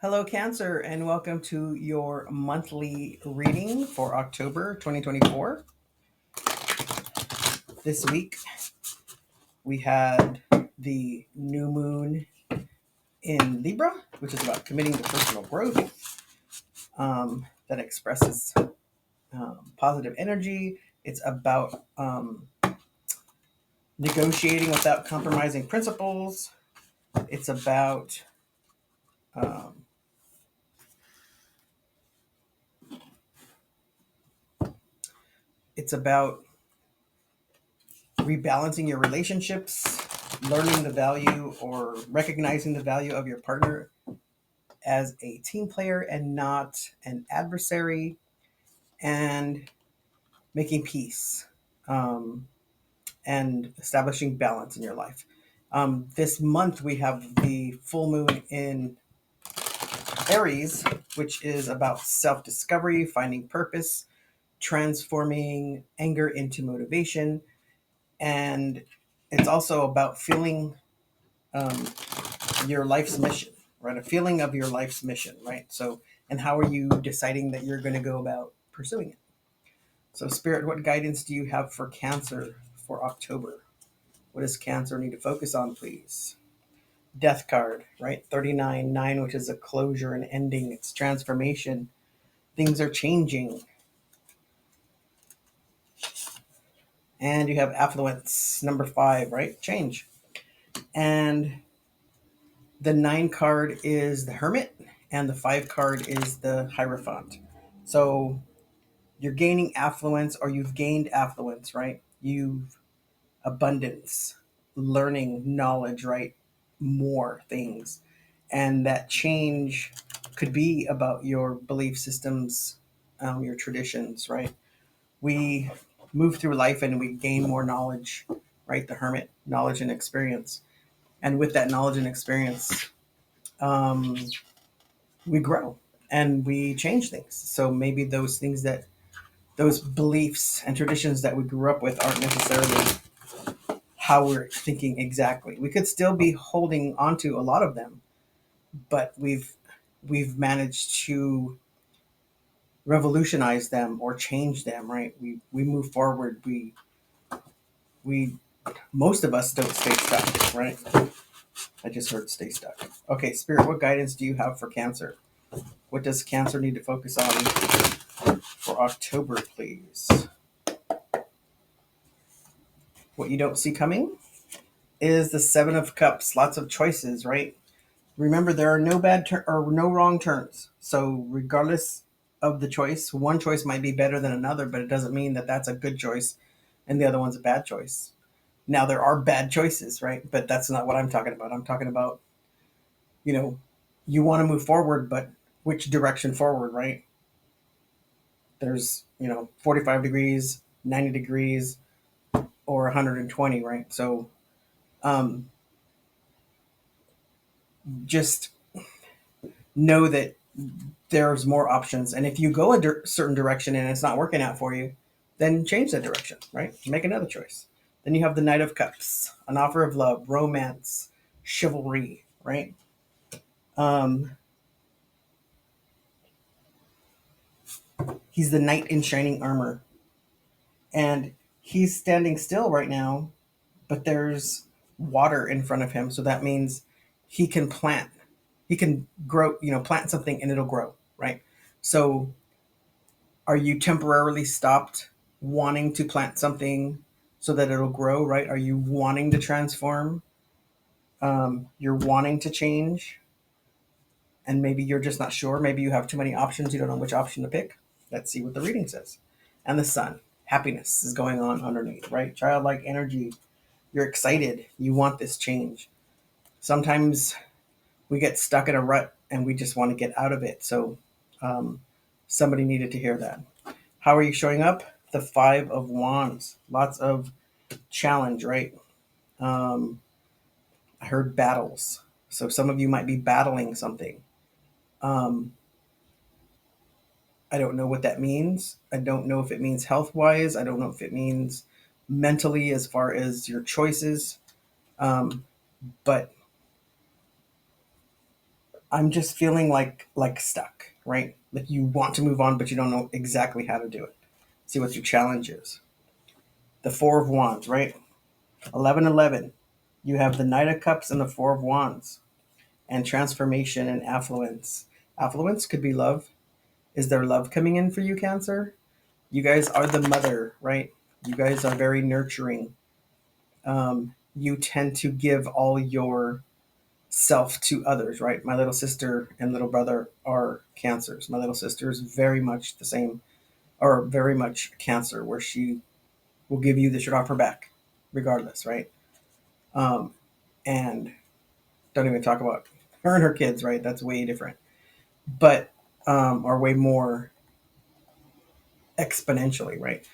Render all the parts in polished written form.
Hello, Cancer, and welcome to your monthly reading for October 2024. This week, we had the new moon in Libra, which is about committing to personal growth, that expresses positive energy. It's about negotiating without compromising principles. It's about um, it's about rebalancing your relationships, learning the value or recognizing the value of your partner as a team player and not an adversary, and making peace, um, and establishing balance in your life. This month we have the full moon in Aries, which is about self discovery, finding purpose, transforming anger into motivation. And it's also about feeling um, your life's mission, right? A feeling of your life's mission, right? So, and how are you deciding that you're going to go about pursuing it? So, Spirit, what guidance do you have for Cancer for October? What does Cancer need to focus on, please? Death card, right? 39, 9, which is a closure and ending. It's transformation. Things are changing. And you have affluence, number 5, right? Change. And the 9 card is the Hermit, and the 5 card is the Hierophant. So you're gaining affluence, or you've gained affluence, right? You've abundance, learning, knowledge, right? More things. And that change could be about your belief systems, your traditions, right? We move through life and we gain more knowledge, right? The Hermit, knowledge and experience. And with that knowledge and experience, um, we grow and we change things. So maybe those things that those beliefs and traditions that we grew up with aren't necessarily how we're thinking exactly. We could still be holding onto a lot of them, but we've managed to revolutionize them or change them, right? We move forward. We most of us don't stay stuck, right? I just heard stay stuck. Okay, Spirit, what guidance do you have for Cancer? What does Cancer need to focus on for October, please? What you don't see coming is the Seven of Cups. Lots of choices, right? Remember, there are no or no wrong turns. So, regardless of the choice, one choice might be better than another, but it doesn't mean that that's a good choice and the other one's a bad choice. Now, there are bad choices, right? But that's not what I'm talking about. I'm talking about, you know, you want to move forward, but which direction forward, right? There's, 45 degrees, 90 degrees, or 120, right? So, um, just know that there's more options. And if you go a certain direction and it's not working out for you, then change that direction, right? Make another choice. Then you have the Knight of Cups, an offer of love, romance, chivalry, right? Um, he's the knight in shining armor. And he's standing still right now, but there's water in front of him. So that means he can plant, he can grow, plant something and it'll grow, right? So are you temporarily stopped wanting to plant something so that it'll grow, right? Are you wanting to transform? You're wanting to change, and maybe you're just not sure. Maybe you have too many options. You don't know which option to pick. Let's see what the reading says. And the sun, happiness is going on underneath, right? Childlike energy. You're excited. You want this change. Sometimes we get stuck in a rut and we just want to get out of it. So um, somebody needed to hear that. How are you showing up? The Five of Wands. Lots of challenge, right? Um, I heard battles. So some of you might be battling something. Um, I don't know what that means. I don't know if it means health wise. I don't know if it means mentally as far as your choices. But I'm just feeling like stuck, right? Like you want to move on, but you don't know exactly how to do it. See what your challenge is. The Four of Wands, right? 1111. You have the Knight of Cups and the Four of Wands, and transformation and affluence. Affluence could be love. Is there love coming in for you, Cancer? You guys are the mother, right? You guys are very nurturing. You tend to give all your self to others, right? My little sister and little brother are Cancers. My little sister is very much the same, or very much Cancer, where she will give you the shirt off her back, regardless, right? Um, and don't even talk about her and her kids, right? That's way different, but or way more exponentially, right?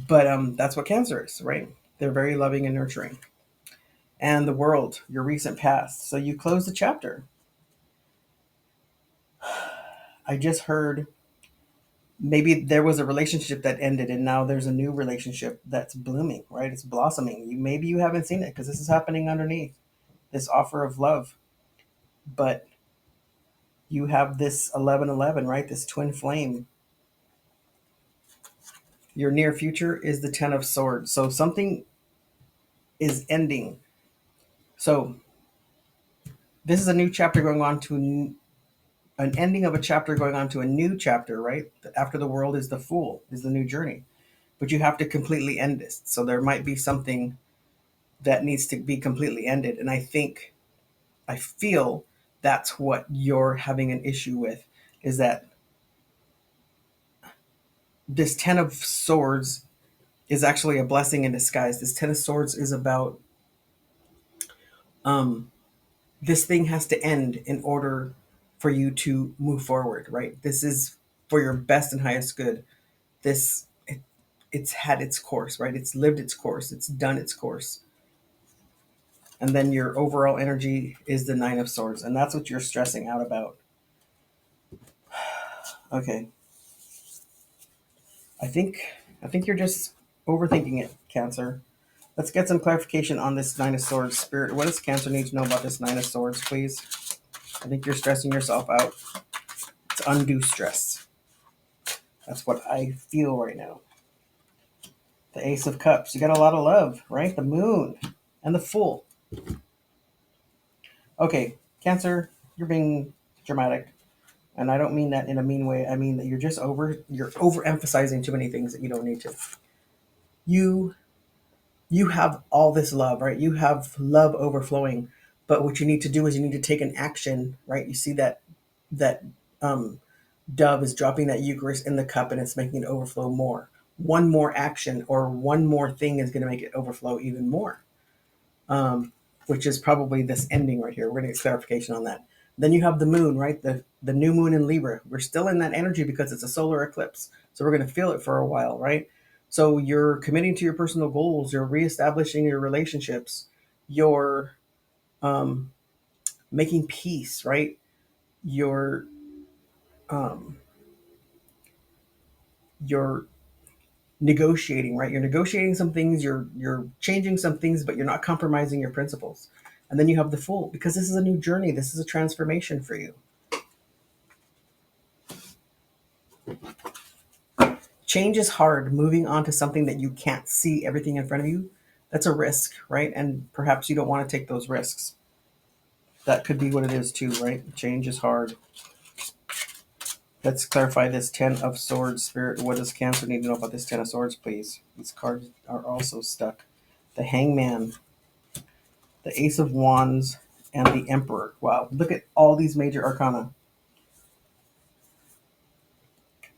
But that's what Cancer is, right? They're very loving and nurturing. And the world, your recent past. So you close the chapter. I just heard maybe there was a relationship that ended and now there's a new relationship that's blooming, right? It's blossoming. Maybe you haven't seen it because this is happening underneath this offer of love. But you have this 1111, right? This twin flame. Your near future is the 10 of swords. So something is ending. So this is a new chapter going on to an ending of a chapter going on to a new chapter, right? After the world is the fool, is the new journey. But you have to completely end this. So there might be something that needs to be completely ended. And I feel that's what you're having an issue with, is that this 10 of swords is actually a blessing in disguise. This 10 of swords is about um, this thing has to end in order for you to move forward, right? This is for your best and highest good. It's had its course, right? It's lived its course. It's done its course. And then your overall energy is the nine of swords, and that's what you're stressing out about. Okay, I think I think you're just overthinking it, Cancer. Let's get some clarification on this nine of swords. Spirit, what does Cancer need to know about this nine of swords, please? I think you're stressing yourself out. It's undue stress. That's what I feel right now. The Ace of Cups. You got a lot of love, right? The Moon and the Fool. Okay, Cancer, you're being dramatic. And I don't mean that in a mean way. I mean that you're overemphasizing too many things that you don't need to. You you have all this love, right? You have love overflowing. But what you need to do is you need to take an action, right? You see that um dove is dropping that Eucharist in the cup and it's making it overflow more. One more action or one more thing is going to make it overflow even more, which is probably this ending right here. We're going to get clarification on that. Then you have the moon, right? The new moon in Libra. We're still in that energy because it's a solar eclipse. So we're going to feel it for a while, right? So you're committing to your personal goals. You're reestablishing your relationships. You're um, making peace, right? You're um, you're negotiating, right? You're negotiating some things, you're changing some things, but you're not compromising your principles. And then you have the fool, because this is a new journey, this is a transformation for you. Change is hard. Moving on to something that you can't see everything in front of you, that's a risk, right? And perhaps you don't want to take those risks. That could be what it is too, right? Change is hard. Let's clarify this 10 of swords. Spirit, what does Cancer need to know about this 10 of swords, please? These cards are also stuck. The hangman, the Ace of Wands, and the Emperor. Wow, look at all these major arcana.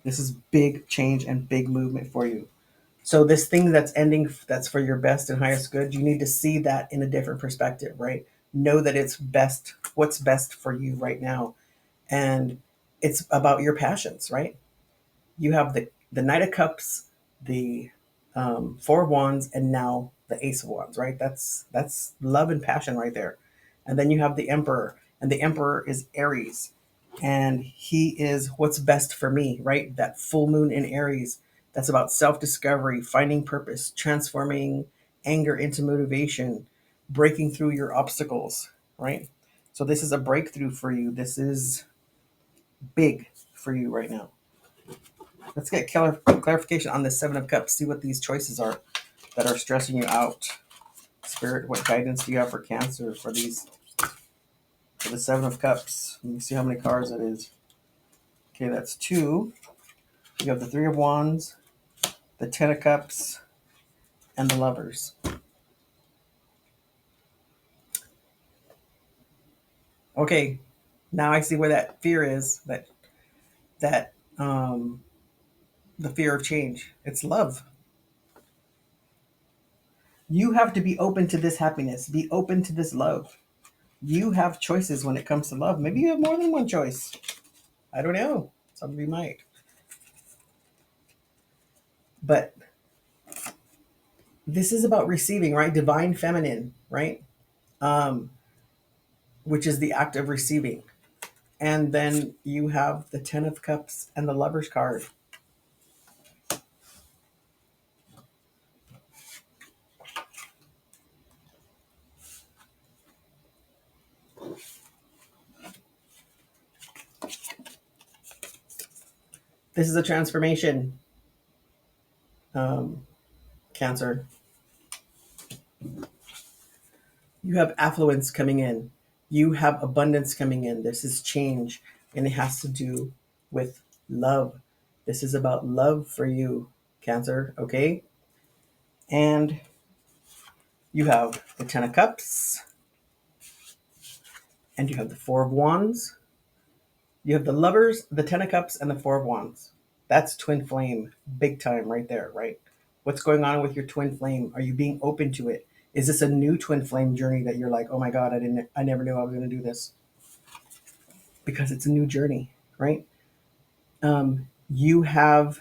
This is big change and big movement for you. So this thing that's ending, that's for your best and highest good, you need to see that in a different perspective, right? Know that it's best, what's best for you right now. And it's about your passions, right? You have the Knight of Cups, the Four of Wands, and now the Ace of Wands, right? That's love and passion right there. And then you have the Emperor, and the Emperor is Aries, and he is what's best for me, right? That full moon in Aries. That's about self discovery, finding purpose, transforming anger into motivation, breaking through your obstacles, right? So this is a breakthrough for you. This is big for you right now. Let's get clarification on the Seven of Cups. See what these choices are that are stressing you out. Spirit, what guidance do you have for Cancer for these? For the Seven of Cups. Let me see how many cards it is. Okay, that's 2. You have the Three of Wands, the Ten of Cups, and the Lovers. Okay, now I see where that fear is. That the fear of change. It's love. You have to be open to this happiness. Be open to this love. You have choices when it comes to love. Maybe you have more than one choice. I don't know. Some of you might. But this is about receiving, right? Divine feminine, right? Um, which is the act of receiving. And then you have the Ten of Cups and the Lover's card. This is a transformation, Cancer. You have affluence coming in. You have abundance coming in. This is change, and it has to do with love. This is about love for you, Cancer, okay? And you have the Ten of Cups, and you have the Four of Wands. You have the Lovers, the Ten of Cups, and the Four of Wands. That's twin flame, big time right there, right? What's going on with your twin flame? Are you being open to it? Is this a new twin flame journey that you're like, oh my God, I never knew I was going to do this? Because it's a new journey, right? You have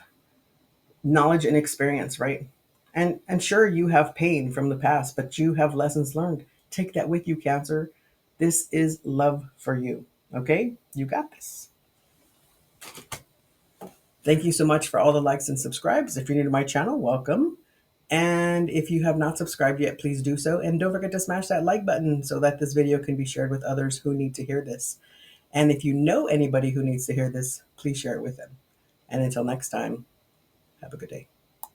knowledge and experience, right? And sure, you have pain from the past, but you have lessons learned. Take that with you, Cancer. This is love for you. Okay? You got this. Thank you so much for all the likes and subscribes. If you're new to my channel, welcome. And if you have not subscribed yet, please do so. And don't forget to smash that like button so that this video can be shared with others who need to hear this. And if you know anybody who needs to hear this, please share it with them. And until next time, have a good day.